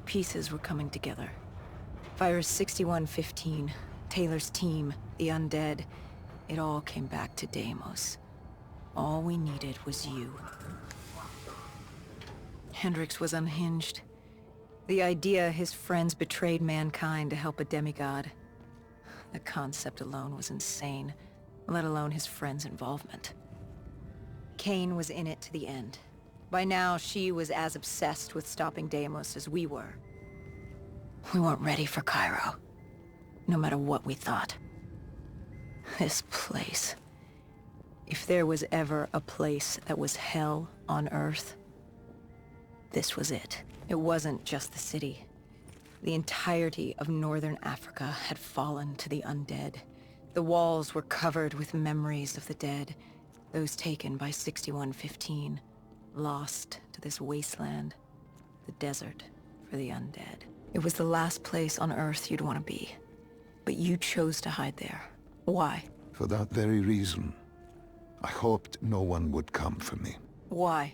pieces were coming together. Virus 6115, Taylor's team, the undead, it all came back to Deimos. All we needed was you. Hendricks was unhinged. The idea his friends betrayed mankind to help a demigod. The concept alone was insane, let alone his friends' involvement. Kane was in it to the end. By now, she was as obsessed with stopping Deimos as we were. We weren't ready for Cairo, no matter what we thought. This place. If there was ever a place that was hell on Earth, this was it. It wasn't just the city. The entirety of northern Africa had fallen to the undead. The walls were covered with memories of the dead, those taken by 6115, lost to this wasteland, the desert for the undead. It was the last place on Earth you'd want to be, but you chose to hide there. Why? For that very reason. I hoped no one would come for me. Why?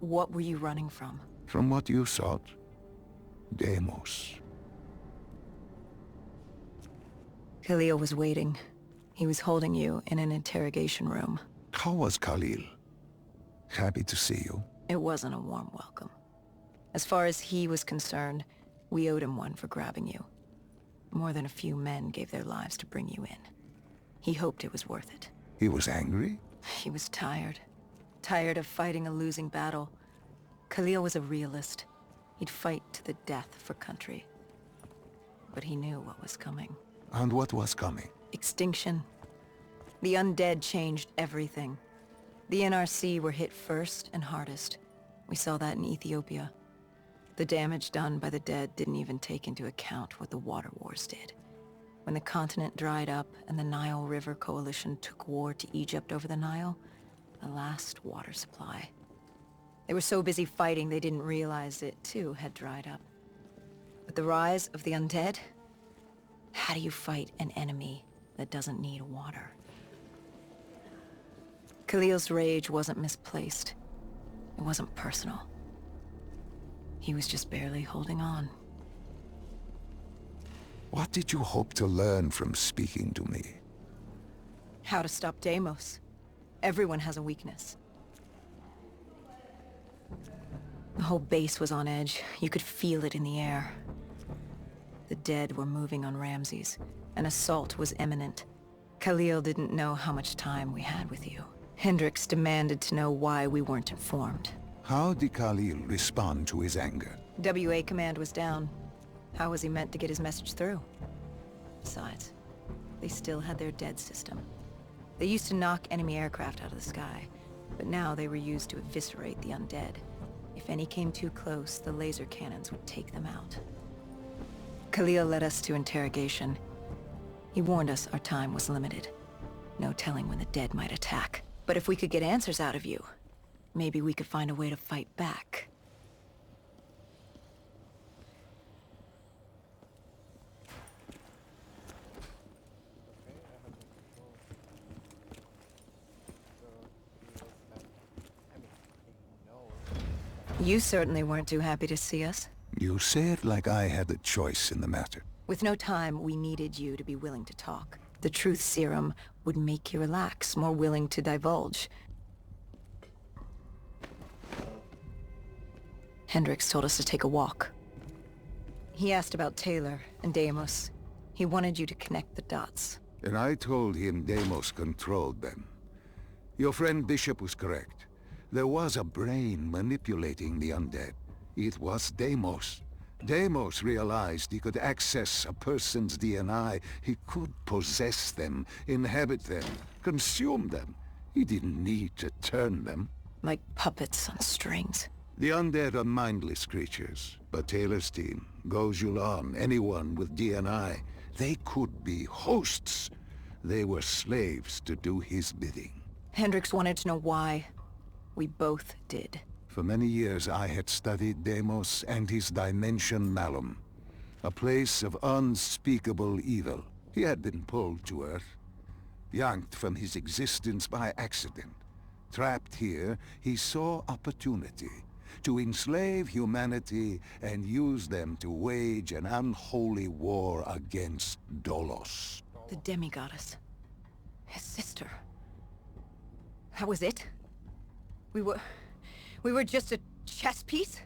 What were you running from? From what you sought. Deimos. Khalil was waiting. He was holding you in an interrogation room. How was Khalil? Happy to see you. It wasn't a warm welcome. As far as he was concerned, we owed him one for grabbing you. More than a few men gave their lives to bring you in. He hoped it was worth it. He was angry? He was tired. Tired of fighting a losing battle. Khalil was a realist. He'd fight to the death for country. But he knew what was coming. And what was coming? Extinction. The undead changed everything. The NRC were hit first and hardest. We saw that in Ethiopia. The damage done by the dead didn't even take into account what the water wars did. When the continent dried up and the Nile River Coalition took war to Egypt over the Nile, the last water supply. They were so busy fighting they didn't realize it too had dried up. But the rise of the undead? How do you fight an enemy that doesn't need water? Khalil's rage wasn't misplaced. It wasn't personal. He was just barely holding on. What did you hope to learn from speaking to me? How to stop Deimos. Everyone has a weakness. The whole base was on edge. You could feel it in the air. The dead were moving on Ramses. An assault was imminent. Khalil didn't know how much time we had with you. Hendricks demanded to know why we weren't informed. How did Khalil respond to his anger? WA command was down. How was he meant to get his message through? Besides, they still had their dead system. They used to knock enemy aircraft out of the sky, but now they were used to eviscerate the undead. If any came too close, the laser cannons would take them out. Khalil led us to interrogation. He warned us our time was limited. No telling when the dead might attack. But if we could get answers out of you, maybe we could find a way to fight back. You certainly weren't too happy to see us. You say it like I had a choice in the matter. With no time, we needed you to be willing to talk. The truth serum would make you relax, more willing to divulge. Hendricks told us to take a walk. He asked about Taylor and Deimos. He wanted you to connect the dots. And I told him Deimos controlled them. Your friend Bishop was correct. There was a brain manipulating the undead. It was Deimos. Deimos realized he could access a person's DNA. He could possess them, inhabit them, consume them. He didn't need to turn them. Like puppets on strings. The undead are mindless creatures, but Taylor's team, Gojulan, anyone with DNA, they could be hosts. They were slaves to do his bidding. Hendricks wanted to know why. We both did. For many years I had studied Deimos and his dimension Malum, a place of unspeakable evil. He had been pulled to Earth, yanked from his existence by accident. Trapped here, he saw opportunity. to enslave humanity and use them to wage an unholy war against Dolos. The demigoddess. His sister. That was it? We were just a chess piece?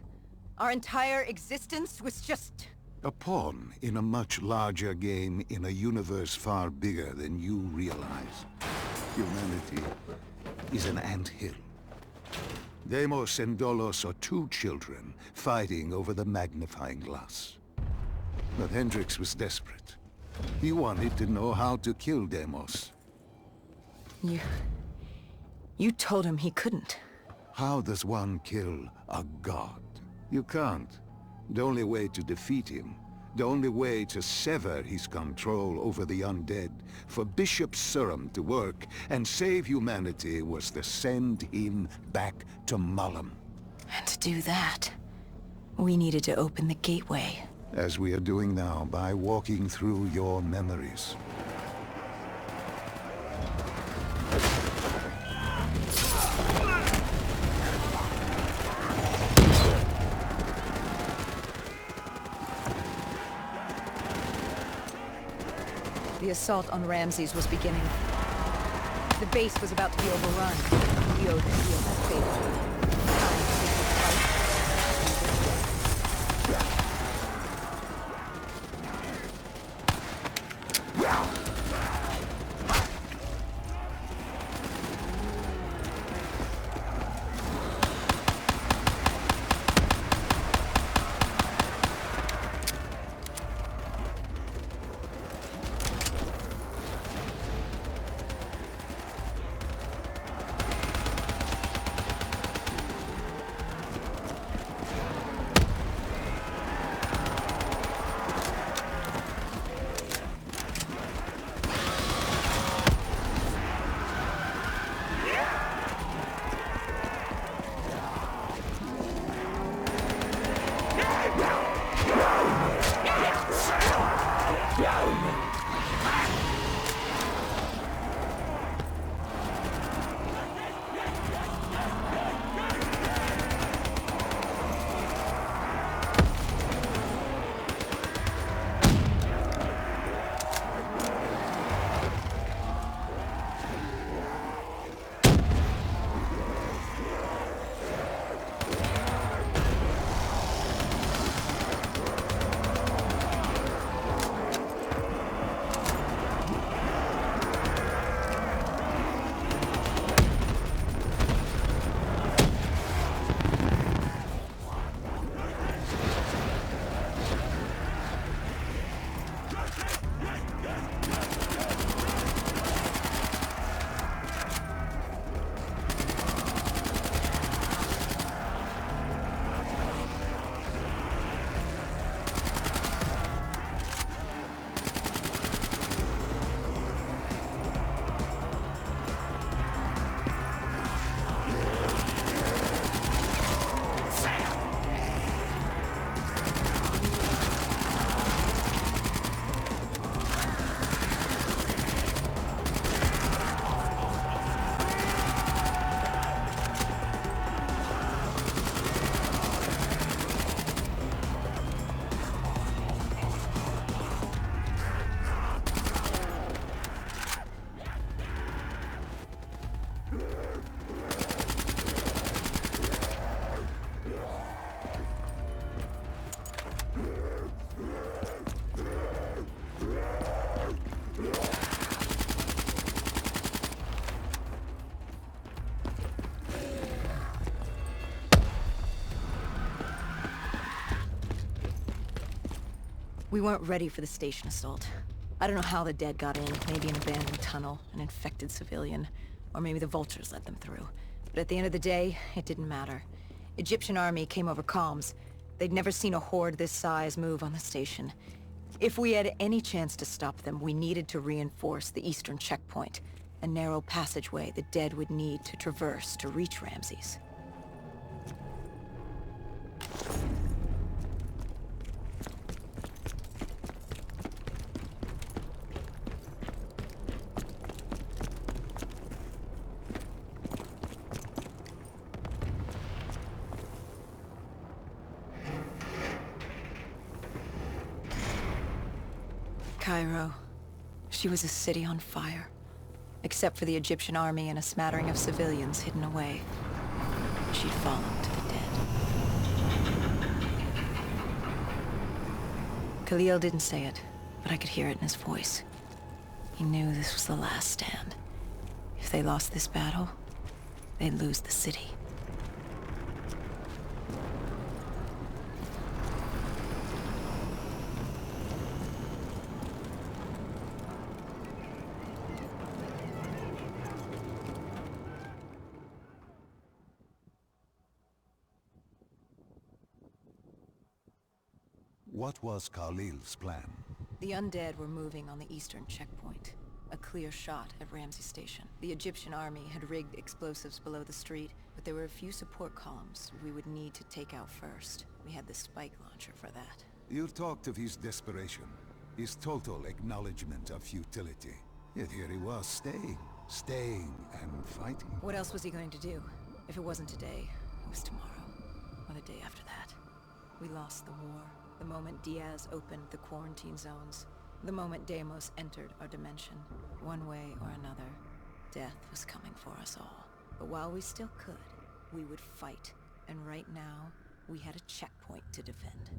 Our entire existence was just... A pawn in a much larger game in a universe far bigger than you realize. Humanity is an anthill. Deimos and Dolos are two children fighting over the magnifying glass. But Hendricks was desperate. He wanted to know how to kill Deimos. You told him he couldn't. How does one kill a god? You can't. The only way to defeat him, the only way to sever his control over the undead, for Bishop Suram to work and save humanity, was to send him back to Mullum. And to do that, we needed to open the gateway. As we are doing now by walking through your memories. The assault on Ramses was beginning. The base was about to be overrun. We owed the field that fate. We weren't ready for the station assault. I don't know how the dead got in. Maybe an abandoned tunnel, an infected civilian, or maybe the vultures let them through. But at the end of the day, it didn't matter. Egyptian army came over comms. They'd never seen a horde this size move on the station. If we had any chance to stop them, we needed to reinforce the eastern checkpoint, a narrow passageway the dead would need to traverse to reach Ramses. Cairo. She was a city on fire. Except for the Egyptian army and a smattering of civilians hidden away. She'd fallen to the dead. Khalil didn't say it, but I could hear it in his voice. He knew this was the last stand. If they lost this battle, they'd lose the city. What was Khalil's plan? The undead were moving on the eastern checkpoint. A clear shot at Ramsey Station. The Egyptian army had rigged explosives below the street, but there were a few support columns we would need to take out first. We had the spike launcher for that. You talked of his desperation, his total acknowledgement of futility. Yet here he was, staying and fighting. What else was he going to do? If it wasn't today, it was tomorrow, or the day after that. We lost the war. The moment Diaz opened the quarantine zones, the moment Deimos entered our dimension, one way or another, death was coming for us all. But while we still could, we would fight. And right now, we had a checkpoint to defend.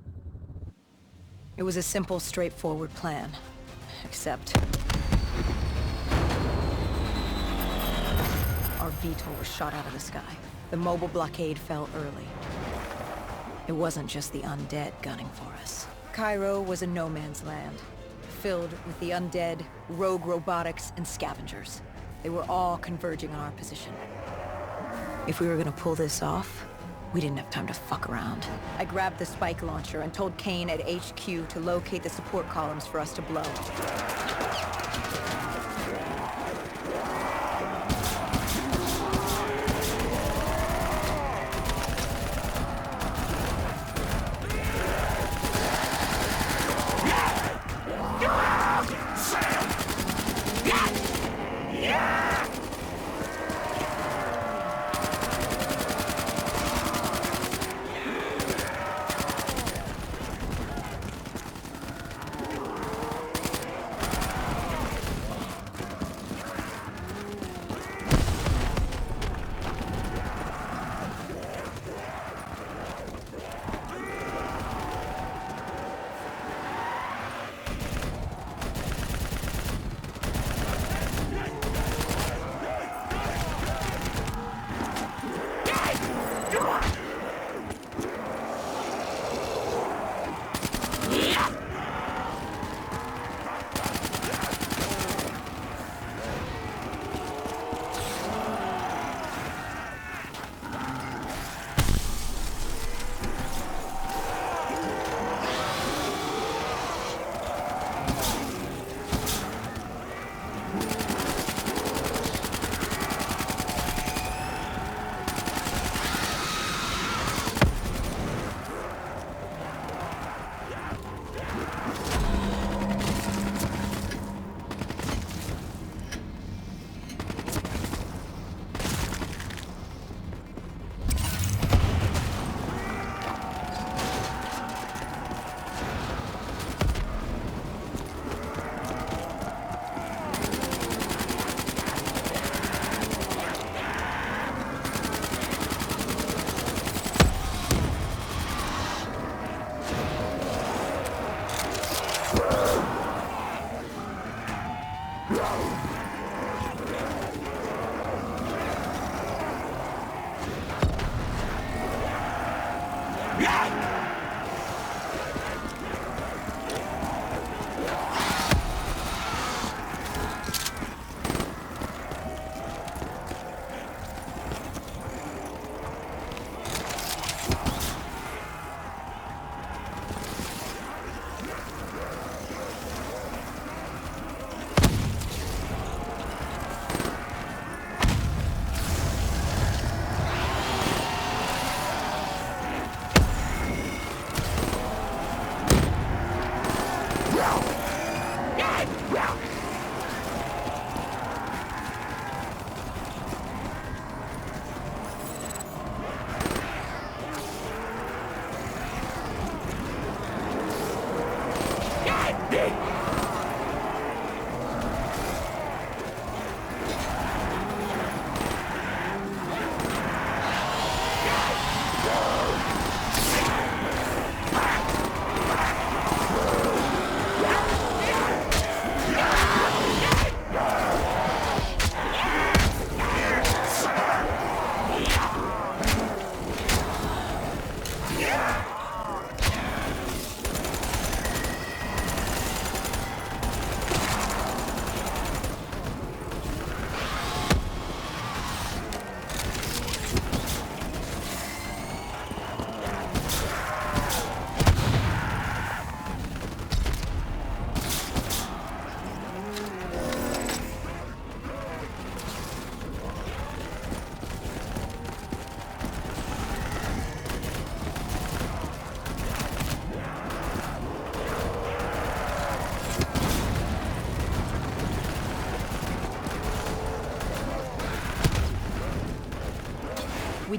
It was a simple, straightforward plan. Except... our VTOL was shot out of the sky. The mobile blockade fell early. It wasn't just the undead gunning for us. Cairo was a no-man's land, filled with the undead, rogue robotics, and scavengers. They were all converging on our position. If we were gonna pull this off, we didn't have time to fuck around. I grabbed the spike launcher and told Kane at HQ to locate the support columns for us to blow.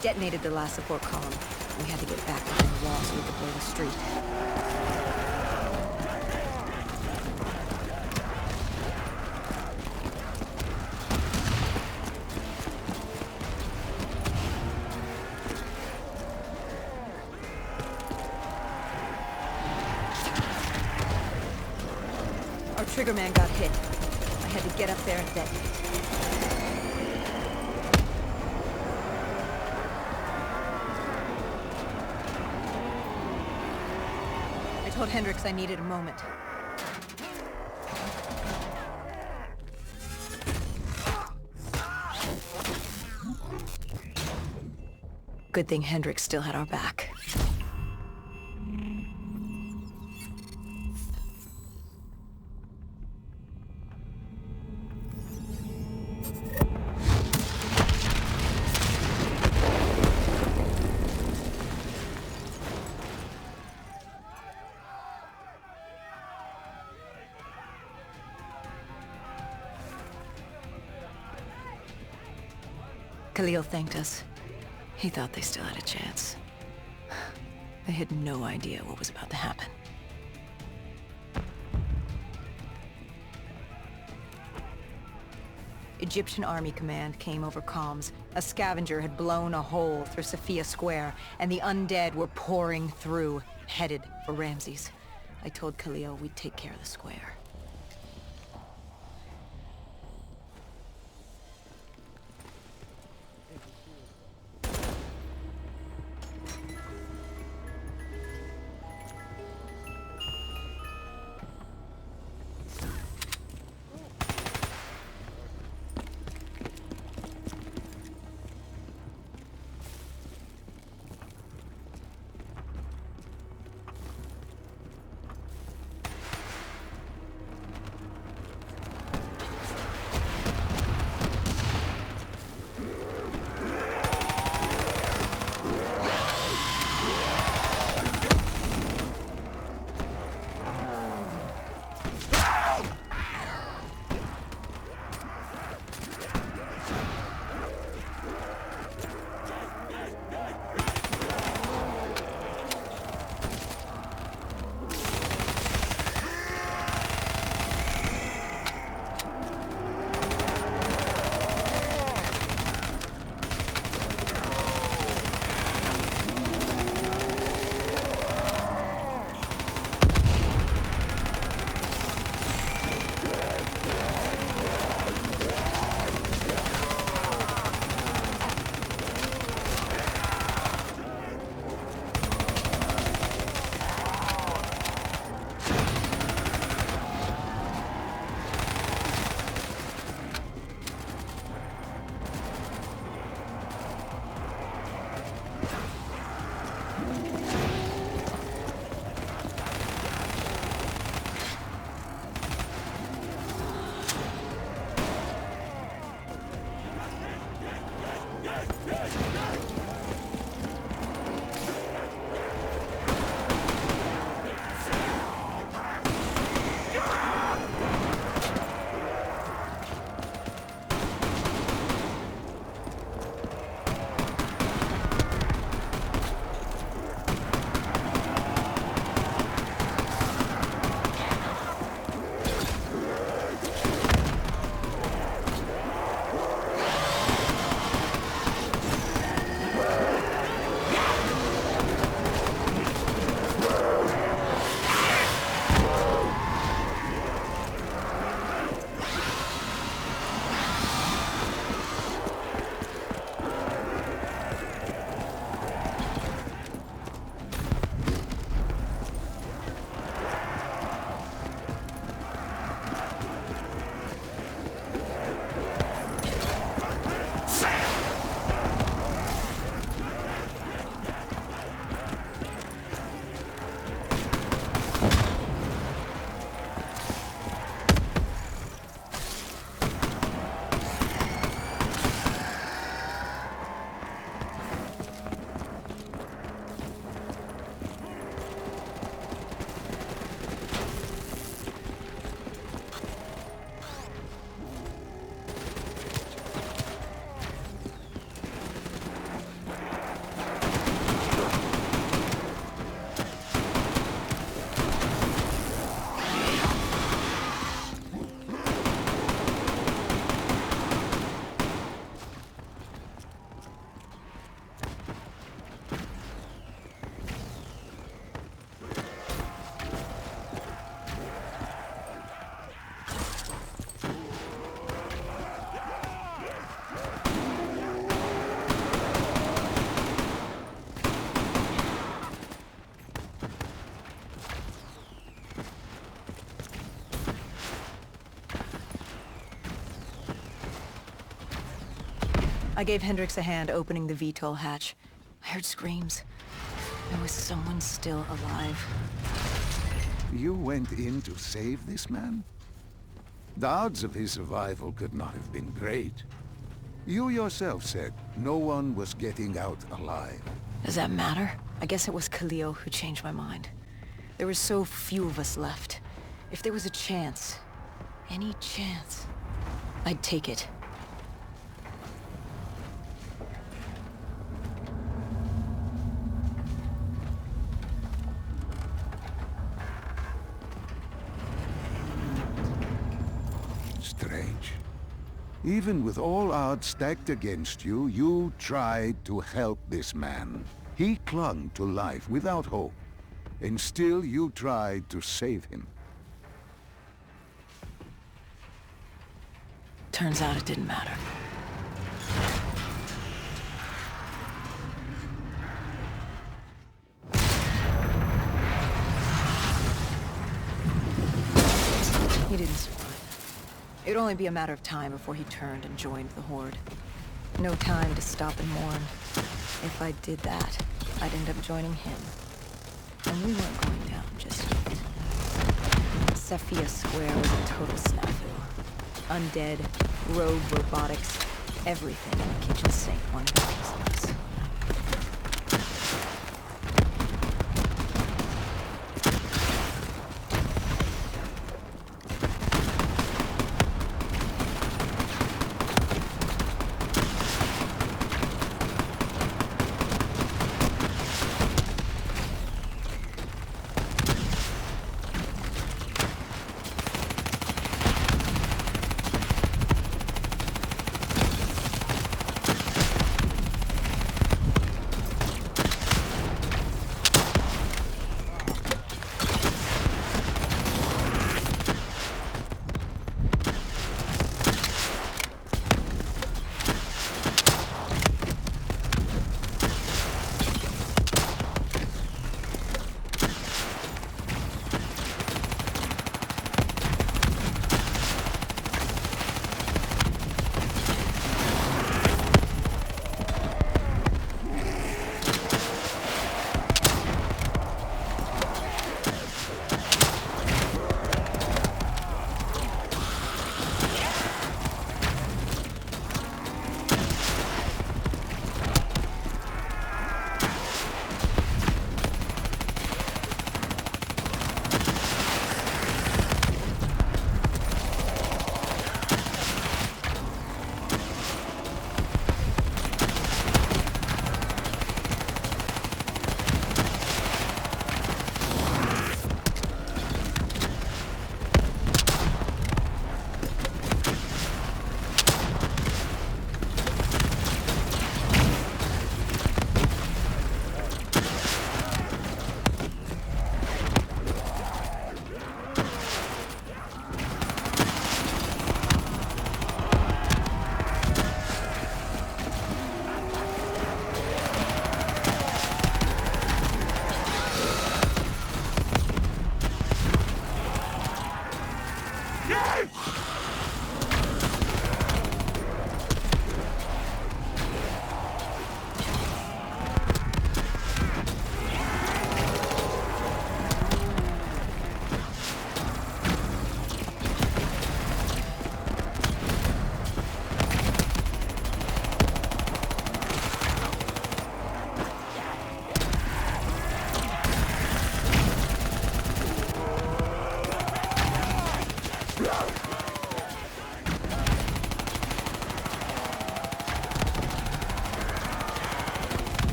detonated the last support column. We had to get back behind the wall so we could blow the street. Our triggerman got hit. I had to get up there and detonate. I told Hendricks I needed a moment. Good thing Hendricks still had our back. Khalil thanked us. He thought they still had a chance. They had no idea what was about to happen. Egyptian Army Command came over comms. A scavenger had blown a hole through Sophia Square, and the undead were pouring through, headed for Ramses. I told Khalil we'd take care of the square. I gave Hendricks a hand opening the VTOL hatch. I heard screams. There was someone still alive. You went in to save this man? The odds of his survival could not have been great. You yourself said no one was getting out alive. Does that matter? I guess it was Khalil who changed my mind. There were so few of us left. If there was a chance, any chance, I'd take it. Strange. Even with all odds stacked against you, you tried to help this man. He clung to life without hope, and still you tried to save him. Turns out it didn't matter. He didn't survive. It'd only be a matter of time before he turned and joined the Horde. No time to stop and mourn. If I did that, I'd end up joining him. And we weren't going down just yet. Saphia Square was a total snafu. Undead, rogue robotics, everything in the kitchen sink wanted a piece of us.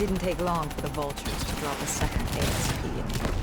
didn't take long for the Vultures to drop a second ASP in the open.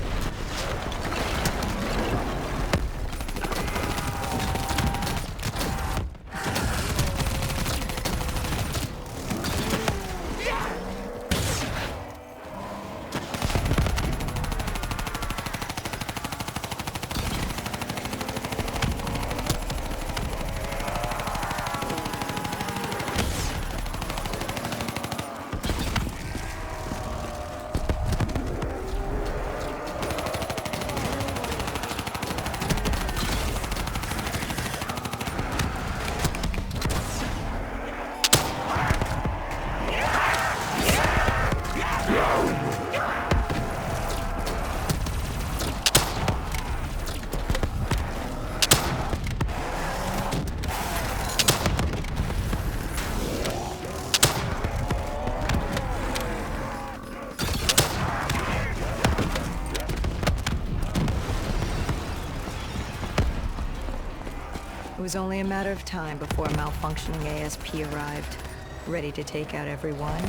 It was only a matter of time before a malfunctioning ASP arrived, ready to take out everyone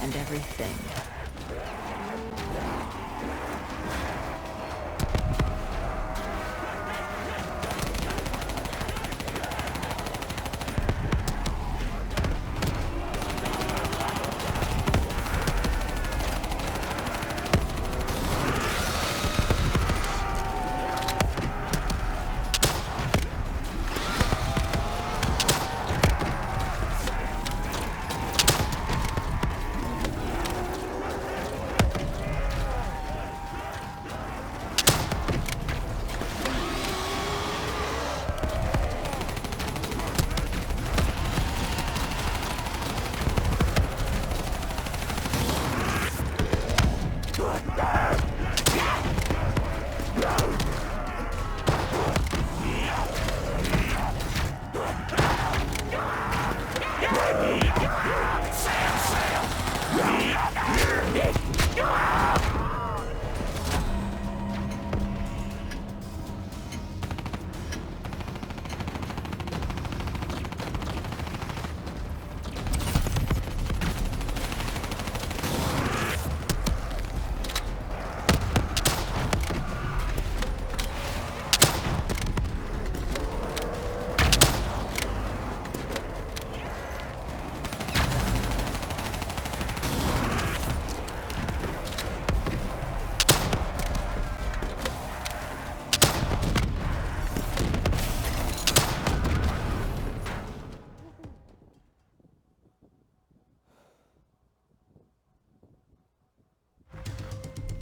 and everything.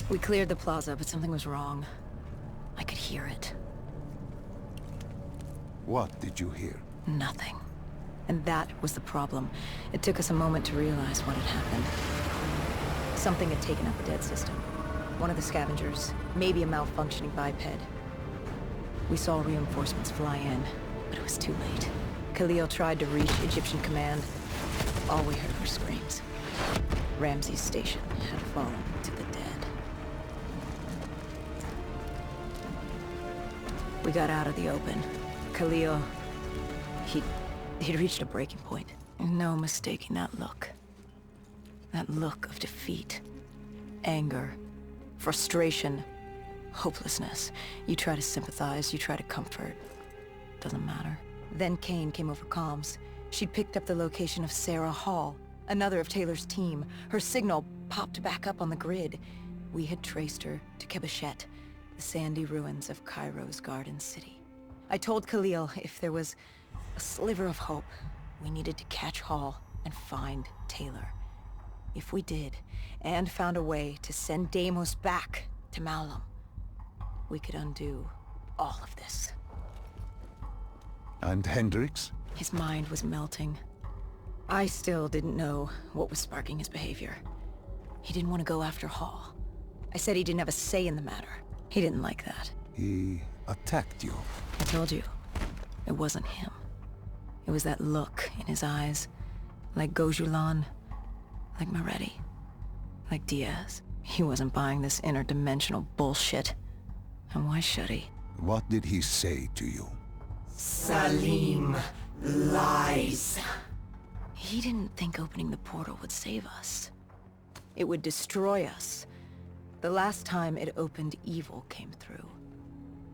We cleared the plaza, but something was wrong. I could hear it. What did you hear? Nothing. And that was the problem. It took us a moment to realize what had happened. Something had taken out the dead system. One of the scavengers, maybe a malfunctioning biped. We saw reinforcements fly in, but it was too late. Khalil tried to reach Egyptian command. All we heard were screams. Ramses' station had fallen to the dead. We got out of the open. Khalil, he'd reached a breaking point. No mistaking that look. That look of defeat, anger, frustration, hopelessness. You try to sympathize, you try to comfort. Doesn't matter. Then Kane came over comms. She'd picked up the location of Sarah Hall, another of Taylor's team. Her signal popped back up on the grid. We had traced her to Kebeshet, the sandy ruins of Cairo's Garden City. I told Khalil if there was a sliver of hope, we needed to catch Hall and find Taylor. If we did, and found a way to send Deimos back to Malum, we could undo all of this. And Hendricks? His mind was melting. I still didn't know what was sparking his behavior. He didn't want to go after Hall. I said he didn't have a say in the matter. He didn't like that. He attacked you. I told you, it wasn't him. It was that look in his eyes, like Gojulan, like Moretti, like Diaz. He wasn't buying this interdimensional bullshit. And why should he? What did he say to you? Salim lies. He didn't think opening the portal would save us. It would destroy us. The last time it opened, evil came through.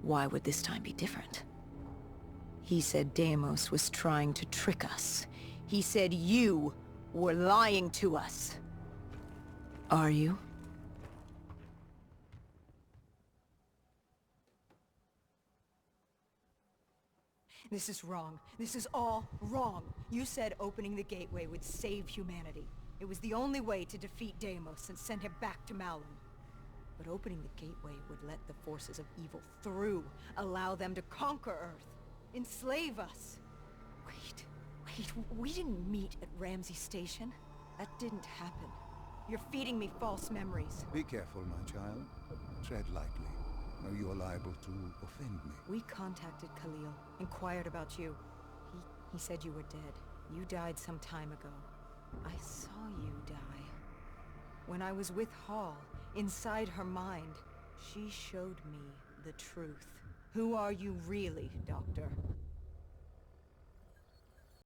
Why would this time be different? He said Deimos was trying to trick us. He said you were lying to us. Are you? This is wrong. This is all wrong. You said opening the gateway would save humanity. It was the only way to defeat Deimos and send him back to Malum. But opening the gateway would let the forces of evil through, allow them to conquer Earth, enslave us. Wait, we didn't meet at Ramsey Station. That didn't happen. You're feeding me false memories. Be careful, my child. Tread lightly, or you are liable to offend me. We contacted Khalil, inquired about you. He said you were dead. You died some time ago. I saw you die. When I was with Hall, inside her mind, she showed me the truth. Who are you really, Doctor?